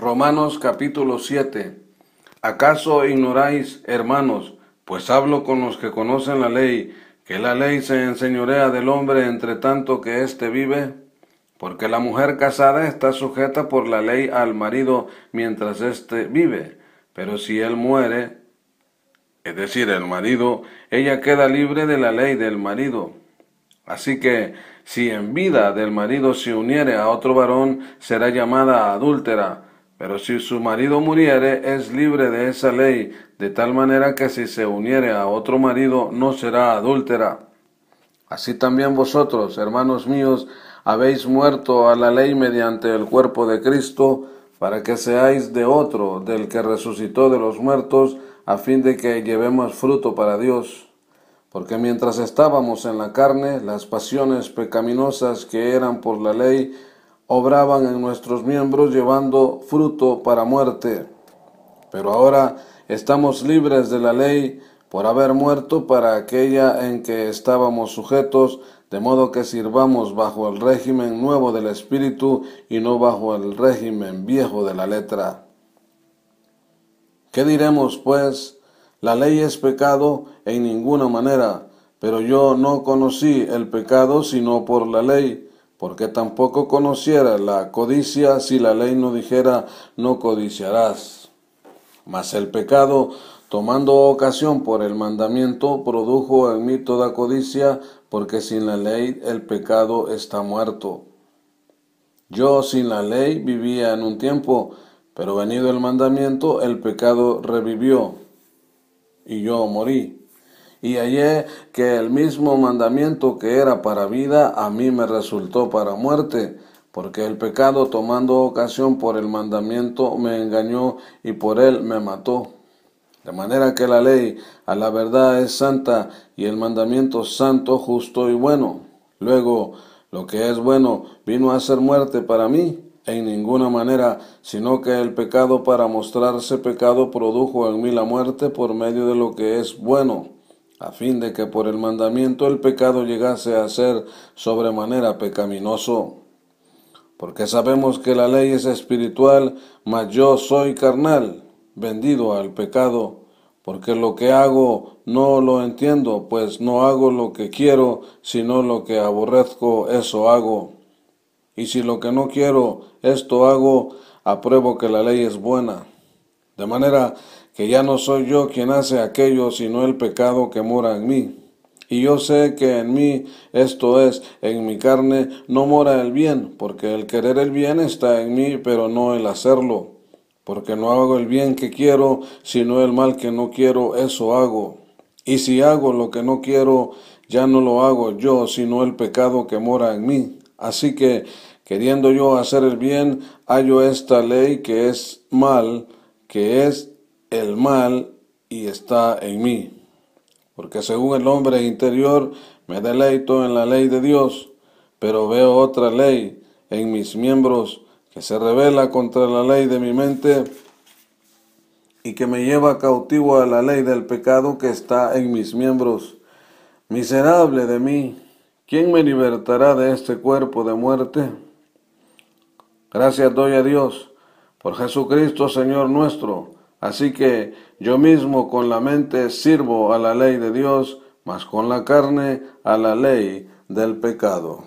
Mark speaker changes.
Speaker 1: Romanos capítulo 7. ¿Acaso ignoráis, hermanos, pues hablo con los que conocen la ley, que la ley se enseñorea del hombre entre tanto que éste vive? Porque la mujer casada está sujeta por la ley al marido mientras éste vive, pero si él muere, es decir, el marido, ella queda libre de la ley del marido. Así que, si en vida del marido se uniere a otro varón, será llamada adúltera, pero si su marido muriere, es libre de esa ley, de tal manera que si se uniere a otro marido, no será adúltera. Así también vosotros, hermanos míos, habéis muerto a la ley mediante el cuerpo de Cristo, para que seáis de otro, del que resucitó de los muertos, a fin de que llevemos fruto para Dios. Porque mientras estábamos en la carne, las pasiones pecaminosas que eran por la ley obraban en nuestros miembros llevando fruto para muerte. Pero ahora estamos libres de la ley por haber muerto para aquella en que estábamos sujetos, de modo que sirvamos bajo el régimen nuevo del Espíritu y no bajo el régimen viejo de la letra. ¿Qué diremos, pues? La ley es pecado en ninguna manera, pero yo no conocí el pecado sino por la ley, porque tampoco conociera la codicia si la ley no dijera no codiciarás. Mas el pecado, tomando ocasión por el mandamiento, produjo en mí toda codicia, porque sin la ley el pecado está muerto. Yo sin la ley vivía en un tiempo, pero venido el mandamiento, el pecado revivió, y yo morí. Y hallé que el mismo mandamiento que era para vida, a mí me resultó para muerte, porque el pecado, tomando ocasión por el mandamiento, me engañó y por él me mató. De manera que la ley a la verdad es santa y el mandamiento santo, justo y bueno. Luego, lo que es bueno vino a ser muerte para mí, en ninguna manera, sino que el pecado para mostrarse pecado produjo en mí la muerte por medio de lo que es bueno, a fin de que por el mandamiento el pecado llegase a ser sobremanera pecaminoso. Porque sabemos que la ley es espiritual, mas yo soy carnal, vendido al pecado, porque lo que hago no lo entiendo, pues no hago lo que quiero, sino lo que aborrezco, eso hago. Y si lo que no quiero, esto hago, apruebo que la ley es buena. De manera que ya no soy yo quien hace aquello, sino el pecado que mora en mí. Y yo sé que en mí, esto es, en mi carne, no mora el bien, porque el querer el bien está en mí, pero no el hacerlo. Porque no hago el bien que quiero, sino el mal que no quiero, eso hago. Y si hago lo que no quiero, ya no lo hago yo, sino el pecado que mora en mí. Así que, queriendo yo hacer el bien, hallo esta ley que es mal, que es el mal, y está en mí. Porque según el hombre interior me deleito en la ley de Dios, pero veo otra ley en mis miembros que se rebela contra la ley de mi mente y que me lleva cautivo a la ley del pecado que está en mis miembros. Miserable de mí, ¿quién me libertará de este cuerpo de muerte? Gracias doy a Dios por Jesucristo Señor nuestro. Así que yo mismo con la mente sirvo a la ley de Dios, mas con la carne a la ley del pecado.